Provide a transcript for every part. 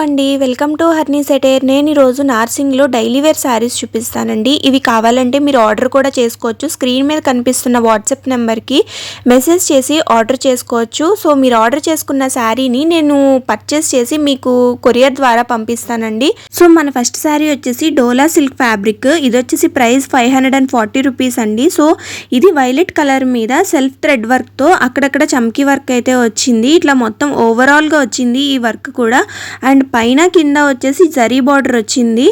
అండి, welcome to హర్నీ satire. నేను ఈరోజు నార్సింగ్లో డైలీ వేర్ శారీస్ చూపిస్తానండి. ఇవి కావాలంటే మీరు ఆర్డర్ కూడా చేసుకోవచ్చు. స్క్రీన్ మీద కనిపిస్తున్న వాట్సాప్ నెంబర్కి మెసేజ్ చేసి ఆర్డర్ చేసుకోవచ్చు. సో మీరు ఆర్డర్ చేసుకున్న శారీని నేను పర్చేస్ చేసి మీకు కొరియర్ ద్వారా పంపిస్తానండి. సో మన ఫస్ట్ శారీ వచ్చేసి డోలా సిల్క్ ఫ్యాబ్రిక్. ఇది వచ్చేసి ప్రైస్ 540 రూపీస్ అండి. సో ఇది వైలెట్ కలర్ మీద సెల్ఫ్ థ్రెడ్ వర్క్తో అక్కడక్కడ చమ్కీ వర్క్ అయితే వచ్చింది. ఇట్లా మొత్తం ఓవరాల్గా వచ్చింది ఈ వర్క్ కూడా. అండ్ పైన కింద వచ్చేసి జరీ బార్డర్ వచ్చింది.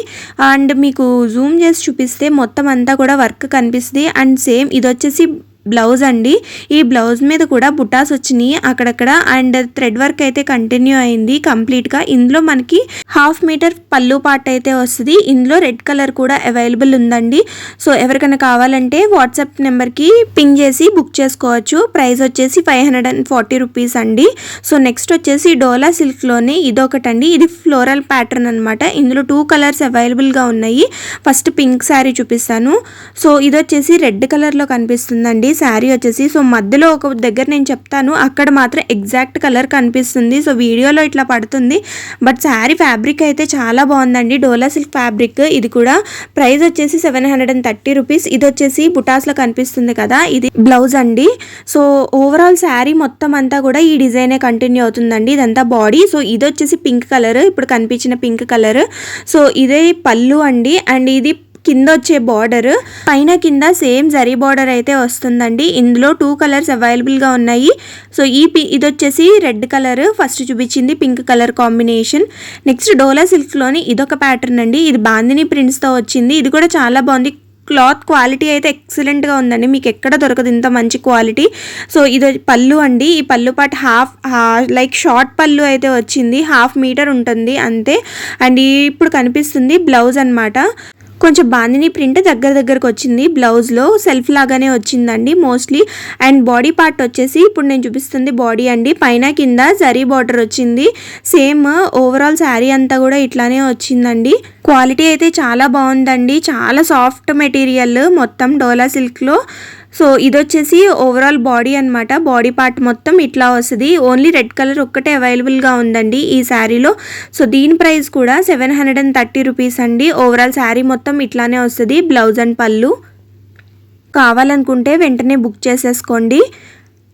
అండ్ మీకు జూమ్ చేసి చూపిస్తే మొత్తం అంతా కూడా వర్క్ కనిపిస్తుంది. అండ్ సేమ్ ఇది వచ్చేసి బ్లౌజ్ అండి. ఈ బ్లౌజ్ మీద కూడా బుటాస్ వచ్చినాయి అక్కడక్కడ. అండ్ థ్రెడ్ వర్క్ అయితే కంటిన్యూ అయింది కంప్లీట్గా. ఇందులో మనకి 1/2 మీటర్ పళ్ళు పార్ట్ అయితే వస్తుంది. ఇందులో రెడ్ కలర్ కూడా అవైలబుల్ ఉందండి. సో ఎవరికైనా కావాలంటే వాట్సాప్ నెంబర్కి పింగ్ చేసి బుక్ చేసుకోవచ్చు. ప్రైస్ వచ్చేసి 540 రూపీస్ అండి. సో నెక్స్ట్ వచ్చేసి డోలా సిల్క్లోనే ఇదొకటండి. ఇది ఫ్లోరల్ ప్యాటర్న్ అనమాట. ఇందులో 2 కలర్స్ అవైలబుల్గా ఉన్నాయి. ఫస్ట్ పింక్ శారీ చూపిస్తాను. సో ఇది వచ్చేసి రెడ్ కలర్లో కనిపిస్తుందండి శారీ వచ్చేసి. సో మధ్యలో ఒక దగ్గర నేను చెప్తాను, అక్కడ మాత్రం ఎగ్జాక్ట్ కలర్ కనిపిస్తుంది. సో వీడియోలో ఇట్లా పడుతుంది, బట్ శారీ ఫ్యాబ్రిక్ అయితే చాలా బాగుందండి. డోలా సిల్క్ ఫ్యాబ్రిక్. ఇది కూడా ప్రైస్ వచ్చేసి 730 రూపీస్. ఇది వచ్చేసి బుటాస్లో కనిపిస్తుంది కదా, ఇది బ్లౌజ్ అండి. సో ఓవరాల్ శారీ మొత్తం అంతా కూడా ఈ డిజైనే కంటిన్యూ అవుతుందండి. ఇదంతా బాడీ. సో ఇది వచ్చేసి పింక్ కలర్, ఇప్పుడు కనిపించిన పింక్ కలర్. సో ఇదే పళ్ళు అండి. అండ్ ఇది కింద వచ్చే బార్డర్, పైన కింద సేమ్ జరీ బార్డర్ అయితే వస్తుందండి. ఇందులో 2 కలర్స్ అవైలబుల్గా ఉన్నాయి. సో ఇది వచ్చేసి రెడ్ కలర్, ఫస్ట్ చూపించింది పింక్ కలర్ కాంబినేషన్. నెక్స్ట్ డోలా సిల్క్లోని ఇదొక ప్యాటర్న్ అండి. ఇది బాందిని ప్రింట్స్తో వచ్చింది. ఇది కూడా చాలా బాగుంది. క్లాత్ క్వాలిటీ అయితే ఎక్సలెంట్గా ఉందండి. మీకు ఎక్కడ దొరకదు ఇంత మంచి క్వాలిటీ. సో ఇది పళ్ళు అండి. ఈ పళ్ళు పాటు లైక్ షార్ట్ పళ్ళు అయితే వచ్చింది. 1/2 మీటర్ ఉంటుంది అంతే. అండ్ ఇప్పుడు కనిపిస్తుంది బ్లౌజ్ అనమాట. కొంచెం బాందిని ప్రింట్ దగ్గరకు వచ్చింది. బ్లౌజ్లో సెల్ఫ్ లాగానే వచ్చిందండి మోస్ట్లీ. అండ్ బాడీ పార్ట్ వచ్చేసి ఇప్పుడు నేను చూపిస్తుంది బాడీ అండి. పైన కింద జరీ బార్డర్ వచ్చింది. సేమ్ ఓవరాల్ శారీ అంతా కూడా ఇట్లానే వచ్చిందండి. క్వాలిటీ అయితే చాలా బాగుందండి. చాలా సాఫ్ట్ మెటీరియల్ మొత్తం డోలా సిల్క్లో. సో ఇది వచ్చేసి ఓవరాల్ బాడీ అనమాట. బాడీ పార్ట్ మొత్తం ఇట్లా వస్తుంది. ఓన్లీ రెడ్ కలర్ ఒక్కటే అవైలబుల్గా ఉందండి ఈ శారీలో. సో దీని ప్రైస్ కూడా 730 రూపీస్ అండి. ఓవరాల్ శారీ మొత్తం ఇట్లానే వస్తుంది. బ్లౌజ్ అండ్ పళ్ళు. కావాలనుకుంటే వెంటనే బుక్ చేసేసుకోండి.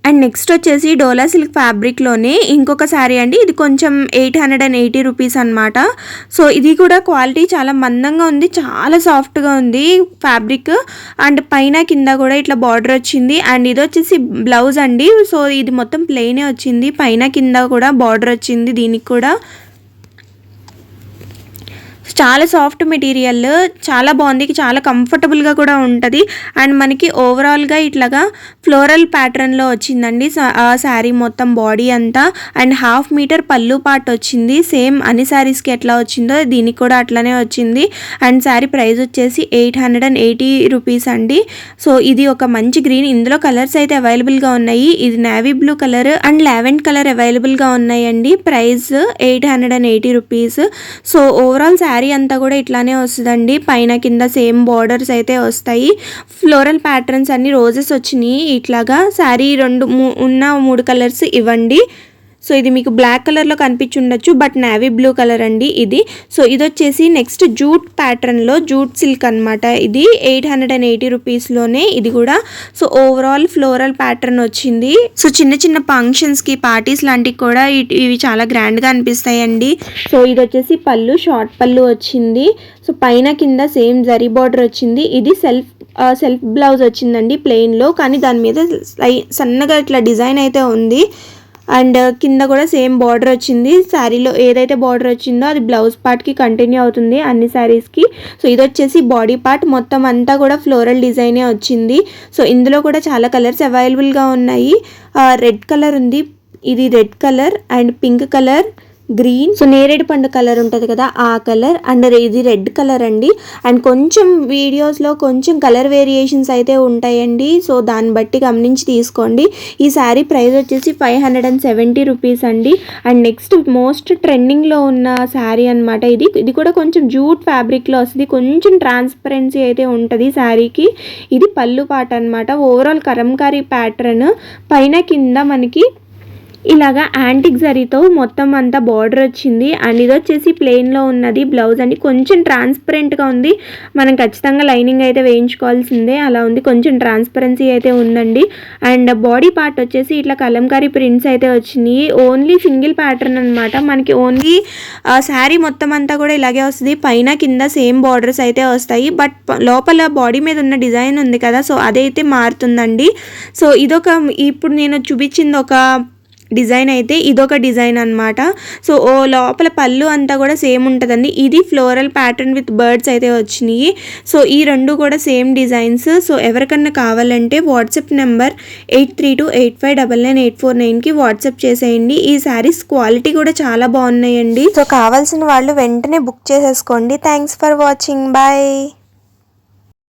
అండ్ నెక్స్ట్ వచ్చేసి డోలా సిల్క్ ఫ్యాబ్రిక్లోనే ఇంకొక శారీ అండి. ఇది కొంచెం 880 రూపీస్ అనమాట. సో ఇది కూడా క్వాలిటీ చాలా మందంగా ఉంది, చాలా సాఫ్ట్గా ఉంది ఫ్యాబ్రిక్. అండ్ పైన కింద కూడా ఇట్లా బార్డర్ వచ్చింది. అండ్ ఇది వచ్చేసి బ్లౌజ్ అండి. సో ఇది మొత్తం ప్లెయినే వచ్చింది. పైన కింద కూడా బార్డర్ వచ్చింది దీనికి కూడా. చాలా సాఫ్ట్ మెటీరియల్, చాలా బాగుంది, చాలా కంఫర్టబుల్గా కూడా ఉంటుంది. అండ్ మనకి ఓవరాల్గా ఇట్లాగా ఫ్లోరల్ ప్యాటర్న్లో వచ్చిందండి ఆ శారీ మొత్తం బాడీ అంతా. అండ్ 1/2 మీటర్ పళ్ళు పార్ట్ వచ్చింది. సేమ్ అన్ని శారీస్కి ఎట్లా వచ్చిందో దీనికి కూడా అట్లానే వచ్చింది. అండ్ శారీ ప్రైస్ వచ్చేసి 880 రూపీస్ అండి. సో ఇది ఒక మంచి గ్రీన్. ఇందులో కలర్స్ అయితే అవైలబుల్గా ఉన్నాయి. ఇది navy blue colour and lavender colour అవైలబుల్గా ఉన్నాయండి. Price 880 rupees. So overall sari అంతా కూడా ఇట్లానే వస్తుందండి. పైన కింద సేమ్ బార్డర్స్ అయితే వస్తాయి. ఫ్లోరల్ ప్యాటర్న్స్ అన్ని రోజెస్ వచ్చినాయి ఇట్లాగా. శారీ ఉన్న 3 కలర్స్ ఇవ్వండి. సో ఇది మీకు బ్లాక్ కలర్లో కనిపించుండొచ్చు, బట్ నేవీ బ్లూ కలర్ అండి ఇది. సో ఇది వచ్చేసి నెక్స్ట్ జూట్ ప్యాటర్న్లో జూట్ సిల్క్ అనమాట. ఇది 880 రూపీస్లోనే ఇది కూడా. సో ఓవరాల్ ఫ్లోరల్ ప్యాటర్న్ వచ్చింది. సో చిన్న చిన్న ఫంక్షన్స్కి, పార్టీస్ లాంటివి కూడా ఇవి చాలా గ్రాండ్గా అనిపిస్తాయండి. సో ఇది వచ్చేసి పళ్ళు, షార్ట్ పళ్ళు వచ్చింది. సో పైన కింద సేమ్ జరీ బార్డర్ వచ్చింది. ఇది సెల్ఫ్ బ్లౌజ్ వచ్చిందండి ప్లెయిన్లో, కానీ దాని మీద సన్నగా ఇట్లా డిజైన్ అయితే ఉంది. అండ్ కింద కూడా సేమ్ బార్డర్ వచ్చింది. శారీలో ఏదైతే బార్డర్ వచ్చిందో అది బ్లౌజ్ పార్ట్కి కంటిన్యూ అవుతుంది అన్ని శారీస్కి. సో ఇది వచ్చేసి బాడీ పార్ట్ మొత్తం అంతా కూడా ఫ్లోరల్ డిజైనే వచ్చింది. సో ఇందులో కూడా చాలా కలర్స్ అవైలబుల్గా ఉన్నాయి. రెడ్ కలర్ ఉంది, ఇది red colour and pink colour, green, so నేరేడు పండు కలర్ ఉంటుంది కదా ఆ కలర్. అండ్ ఇది రెడ్ కలర్ అండి. అండ్ కొంచెం వీడియోస్లో కొంచెం కలర్ వేరియేషన్స్ అయితే ఉంటాయండి. సో దాన్ని బట్టి గమనించి తీసుకోండి. ఈ శారీ ప్రైస్ వచ్చేసి 570 రూపీస్ అండి. అండ్ నెక్స్ట్ మోస్ట్ ట్రెండింగ్లో ఉన్న శారీ అనమాట. ఇది కూడా కొంచెం జూట్ ఫ్యాబ్రిక్లో వస్తుంది. కొంచెం ట్రాన్స్పరెన్సీ అయితే ఉంటుంది శారీకి. ఇది పళ్ళు పాట అనమాట. Overall Kalamkari pattern. పైన కింద మనకి ఇలాగా యాంటిక్ జరీతో మొత్తం అంతా బార్డర్ వచ్చింది. అండ్ ఇది వచ్చేసి ప్లెయిన్లో ఉన్నది బ్లౌజ్ అండి. కొంచెం ట్రాన్స్పరెంట్గా ఉంది, మనం ఖచ్చితంగా లైనింగ్ అయితే వేయించుకోవాల్సిందే, అలా ఉంది. కొంచెం ట్రాన్స్పరెన్సీ అయితే ఉందండి. అండ్ బాడీ పార్ట్ వచ్చేసి ఇట్లా కలంకారీ ప్రింట్స్ అయితే వచ్చినాయి. ఓన్లీ సింగిల్ ప్యాటర్న్ అనమాట. మనకి ఓన్లీ శారీ మొత్తం అంతా కూడా ఇలాగే వస్తుంది. పైన కింద సేమ్ బార్డర్స్ అయితే వస్తాయి, బట్ లోపల బాడీ మీద ఉన్న డిజైన్ ఉంది కదా, సో అదైతే మారుతుందండి. సో ఇదొక, ఇప్పుడు నేను చూపించింది ఒక డిజైన్ అయితే ఇదొక డిజైన్ అనమాట. సో లోపల పళ్ళు అంతా కూడా సేమ్ ఉంటుందండి. ఇది ఫ్లోరల్ ప్యాటర్న్ విత్ బర్డ్స్ అయితే వచ్చినాయి. సో ఈ రెండు కూడా సేమ్ డిజైన్స్. సో ఎవరికన్నా కావాలంటే వాట్సాప్ నెంబర్ 8328599849కి వాట్సాప్ చేసేయండి. ఈ శారీస్ క్వాలిటీ కూడా చాలా బాగున్నాయండి. సో కావాల్సిన వాళ్ళు వెంటనే బుక్ చేసేసుకోండి. Thanks for watching. బాయ్.